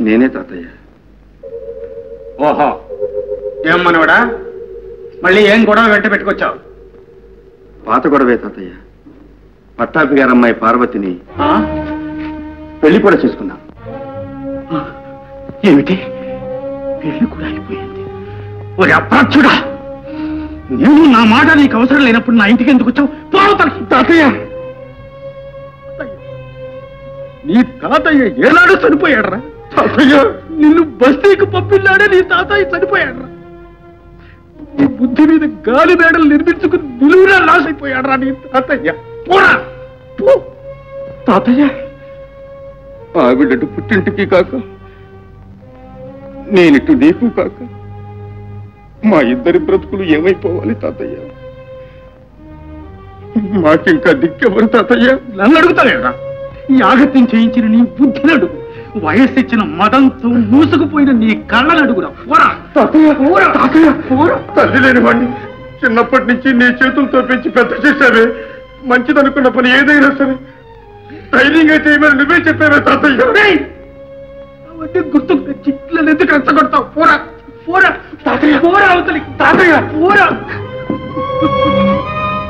నేనే తాతయ్య. ఓహో, ఏం మనవడా, మళ్ళీ ఏం గొడవ వెంట పెట్టుకొచ్చావు? పాత గొడవే తాతయ్య. పట్టాపి గారు అమ్మాయి పార్వతిని పెళ్లి కూడా చేసుకున్నాం. ఏమిటి, పెళ్లి కూడా అయిపోయింది? ఓరి అప్రాచ్యుడా, నేను నా మాట నీకు అవసరం లేనప్పుడు నా ఇంటికి ఎందుకు వచ్చావు? తాతయ్య, నీ తాతయ్య ఏనాడు చనిపోయాడరా? తాతయ్య, నిన్ను బస్తీకి పంపిల్లాడే నీ తాతయ్య చనిపోయాడరా? నీ బుద్ధి మీద గాలి మేడలు నిర్మించుకుని నిలువునా లాస్ అయిపోయాడరా నీ తాతయ్య? పోరా పో. తాతయ్య, ఆవిడటు పుట్టింటికి కాక నేనిటు నీకు కాక మా ఇద్దరి బ్రతుకులు ఏమైపోవాలి తాతయ్య? మాకింకా దిక్కెవరు తాతయ్య? నన్ను అడుగుతావేరా? ఈ ఆగత్యం చేయించిన నీ బుద్ధిని అడుగు, వయస్సు ఇచ్చిన మదంతో మూసుకుపోయిన నీ కళ్ళను అడుగురా. పోరా తాతయ్య, పోరా తాతయ్య, పోరా. తల్లి లేని వాడిని చిన్నప్పటి నుంచి నీ చేతులతో పెంచి పెద్ద చేశావే. మంచిదనుకున్న పని ఏదైనా సరే ధైర్యంగా చేయమని నువ్వే చెప్పావే తాతయ్య. అవన్నీ గుర్తుకు తెచ్చి ఎందుకు రెచ్చగొడతావు? పోరా పోరా తాతయ్య, పోరా అవతలి తాతయ్య, పోరా.